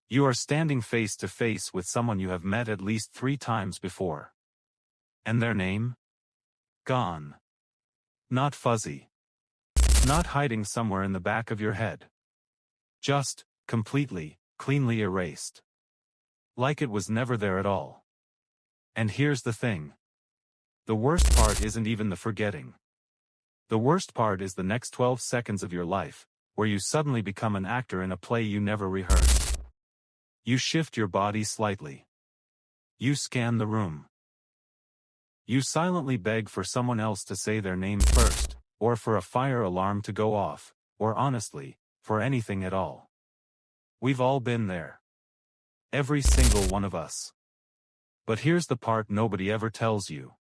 You are standing face to face with someone you have met at least 3 times before. And their name? Gone. Not fuzzy. Not hiding somewhere in the back of your head. Just, completely, cleanly erased. Like it was never there at all. And here's the thing. The worst part isn't even the forgetting. The worst part is the next 12 seconds of your life, where you suddenly become an actor in a play you never rehearsed. You shift your body slightly. You scan the room. You silently beg for someone else to say their name first, or for a fire alarm to go off, or honestly, for anything at all. We've all been there. Every single one of us. But here's the part nobody ever tells you.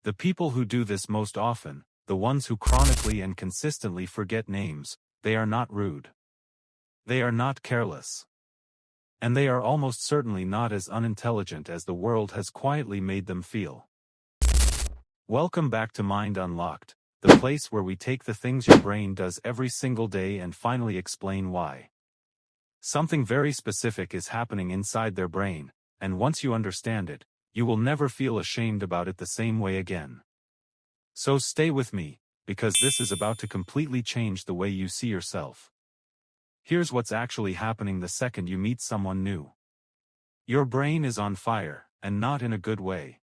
The people who do this most often, the ones who chronically and consistently forget names, they are not rude. They are not careless. And they are almost certainly not as unintelligent as the world has quietly made them feel. Welcome back to Mind Unlocked, the place where we take the things your brain does every single day and finally explain why. Something very specific is happening inside their brain, and once you understand it, you will never feel ashamed about it the same way again. So stay with me, because this is about to completely change the way you see yourself. Here's what's actually happening the second you meet someone new. Your brain is on fire, and not in a good way.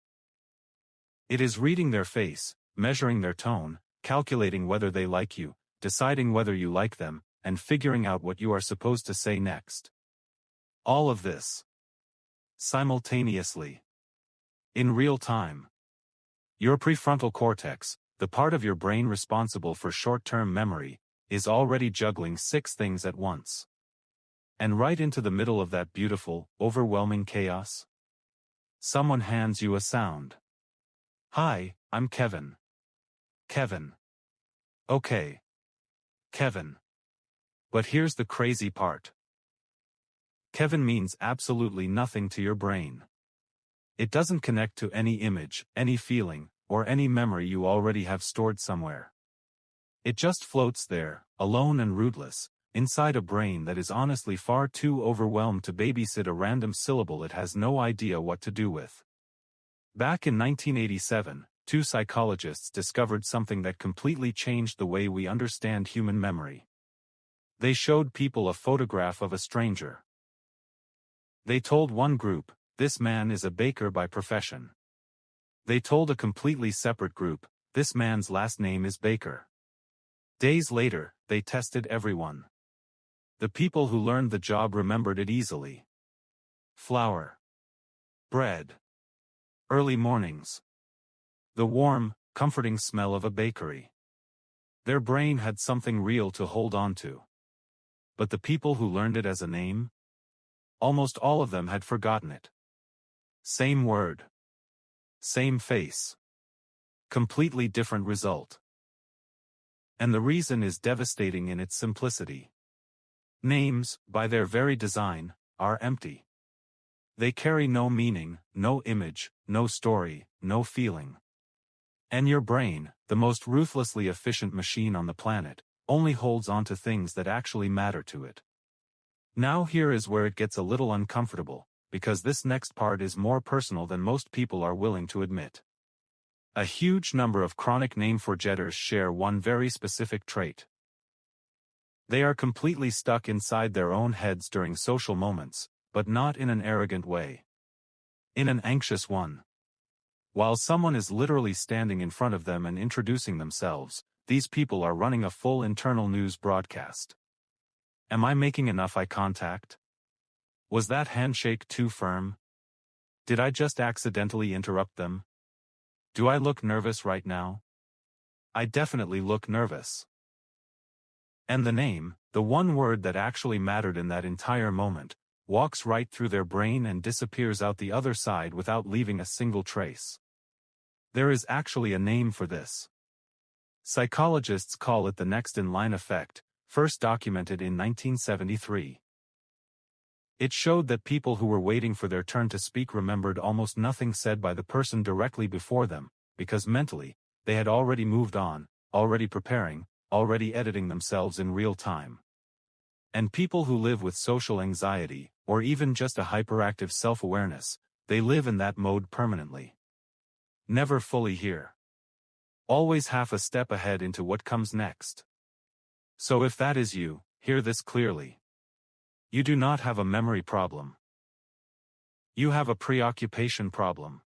It is reading their face, measuring their tone, calculating whether they like you, deciding whether you like them, and figuring out what you are supposed to say next. All of this. Simultaneously. In real time. Your prefrontal cortex, the part of your brain responsible for short-term memory, is already juggling 6 things at once. And right into the middle of that beautiful, overwhelming chaos, someone hands you a sound. Hi, I'm Kevin. Kevin. Okay. Kevin. But here's the crazy part. Kevin means absolutely nothing to your brain. It doesn't connect to any image, any feeling, or any memory you already have stored somewhere. It just floats there, alone and rootless, inside a brain that is honestly far too overwhelmed to babysit a random syllable it has no idea what to do with. Back in 1987, 2 psychologists discovered something that completely changed the way we understand human memory. They showed people a photograph of a stranger. They told one group, "This man is a baker by profession." They told a completely separate group, "This man's last name is Baker." Days later, they tested everyone. The people who learned the job remembered it easily. Flour. Bread. Early mornings. The warm, comforting smell of a bakery. Their brain had something real to hold on to. But the people who learned it as a name? Almost all of them had forgotten it. Same word. Same face. Completely different result. And the reason is devastating in its simplicity. Names, by their very design, are empty. They carry no meaning, no image, no story, no feeling. And your brain, the most ruthlessly efficient machine on the planet, only holds on to things that actually matter to it. Now here is where it gets a little uncomfortable, because this next part is more personal than most people are willing to admit. A huge number of chronic name forgetters share one very specific trait. They are completely stuck inside their own heads during social moments, but not in an arrogant way. In an anxious one. While someone is literally standing in front of them and introducing themselves, these people are running a full internal news broadcast. Am I making enough eye contact? Was that handshake too firm? Did I just accidentally interrupt them? Do I look nervous right now? I definitely look nervous. And the name, the one word that actually mattered in that entire moment, walks right through their brain and disappears out the other side without leaving a single trace. There is actually a name for this. Psychologists call it the next-in-line effect, first documented in 1973. It showed that people who were waiting for their turn to speak remembered almost nothing said by the person directly before them, because mentally, they had already moved on, already preparing, already editing themselves in real time. And people who live with social anxiety, or even just a hyperactive self-awareness, they live in that mode permanently. Never fully here. Always half a step ahead into what comes next. So if that is you, hear this clearly. You do not have a memory problem. You have a preoccupation problem.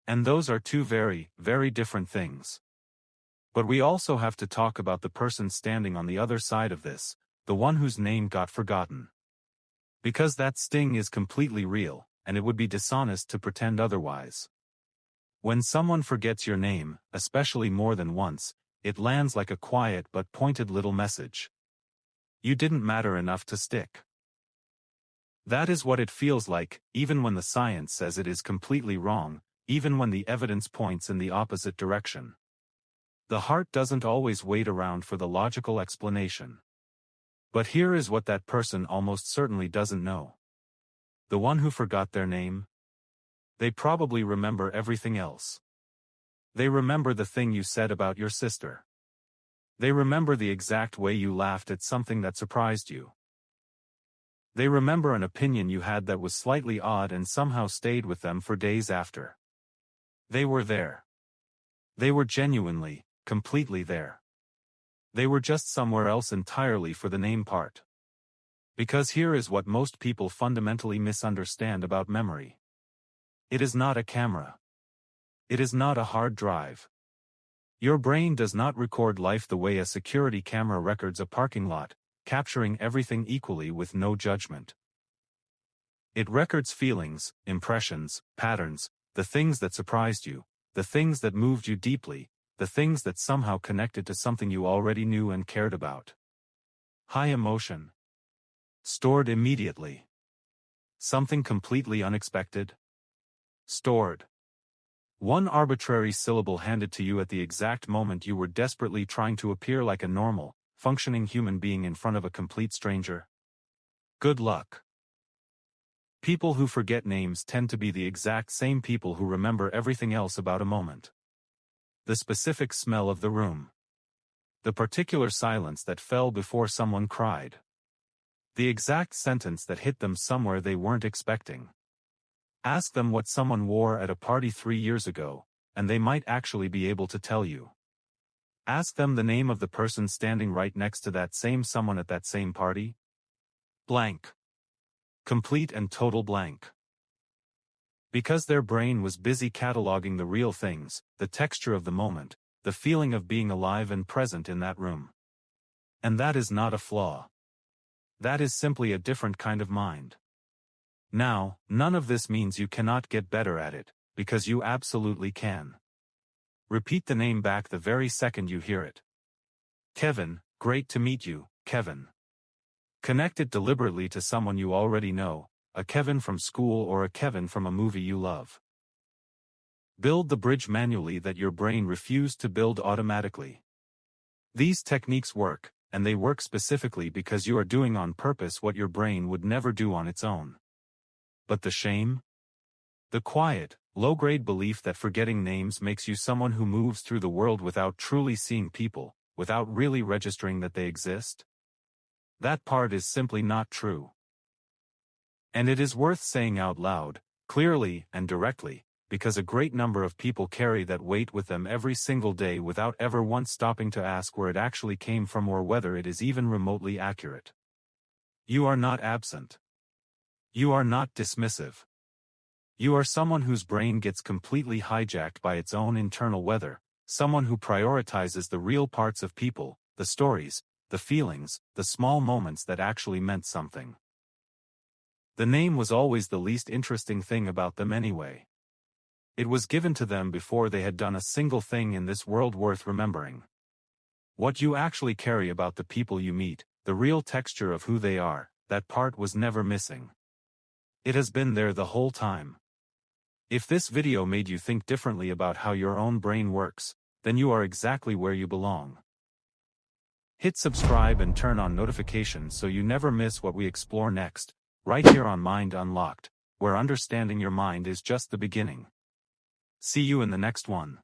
And those are two very, very different things. But we also have to talk about the person standing on the other side of this, the one whose name got forgotten. Because that sting is completely real, and it would be dishonest to pretend otherwise. When someone forgets your name, especially more than once, it lands like a quiet but pointed little message. You didn't matter enough to stick. That is what it feels like, even when the science says it is completely wrong, even when the evidence points in the opposite direction. The heart doesn't always wait around for the logical explanation. But here is what that person almost certainly doesn't know. The one who forgot their name? They probably remember everything else. They remember the thing you said about your sister. They remember the exact way you laughed at something that surprised you. They remember an opinion you had that was slightly odd and somehow stayed with them for days after. They were there. They were genuinely, completely there. They were just somewhere else entirely for the name part. Because here is what most people fundamentally misunderstand about memory. It is not a camera. It is not a hard drive. Your brain does not record life the way a security camera records a parking lot, capturing everything equally with no judgment. It records feelings, impressions, patterns, the things that surprised you, the things that moved you deeply, the things that somehow connected to something you already knew and cared about. High emotion. Stored immediately. Something completely unexpected. Stored. One arbitrary syllable handed to you at the exact moment you were desperately trying to appear like a normal, functioning human being in front of a complete stranger. Good luck. People who forget names tend to be the exact same people who remember everything else about a moment. The specific smell of the room. The particular silence that fell before someone cried. The exact sentence that hit them somewhere they weren't expecting. Ask them what someone wore at a party 3 years ago, and they might actually be able to tell you. Ask them the name of the person standing right next to that same someone at that same party. Blank. Complete and total blank. Because their brain was busy cataloging the real things, the texture of the moment, the feeling of being alive and present in that room. And that is not a flaw. That is simply a different kind of mind. Now, none of this means you cannot get better at it, because you absolutely can. Repeat the name back the very second you hear it. Kevin, great to meet you, Kevin. Connect it deliberately to someone you already know, a Kevin from school or a Kevin from a movie you love. Build the bridge manually that your brain refused to build automatically. These techniques work, and they work specifically because you are doing on purpose what your brain would never do on its own. But the shame? The quiet, low-grade belief that forgetting names makes you someone who moves through the world without truly seeing people, without really registering that they exist? That part is simply not true. And it is worth saying out loud, clearly and directly, because a great number of people carry that weight with them every single day without ever once stopping to ask where it actually came from or whether it is even remotely accurate. You are not absent. You are not dismissive. You are someone whose brain gets completely hijacked by its own internal weather, someone who prioritizes the real parts of people, the stories, the feelings, the small moments that actually meant something. The name was always the least interesting thing about them anyway. It was given to them before they had done a single thing in this world worth remembering. What you actually carry about the people you meet, the real texture of who they are, that part was never missing. It has been there the whole time. If this video made you think differently about how your own brain works, then you are exactly where you belong. Hit subscribe and turn on notifications so you never miss what we explore next, right here on Mind Unlocked, where understanding your mind is just the beginning. See you in the next one.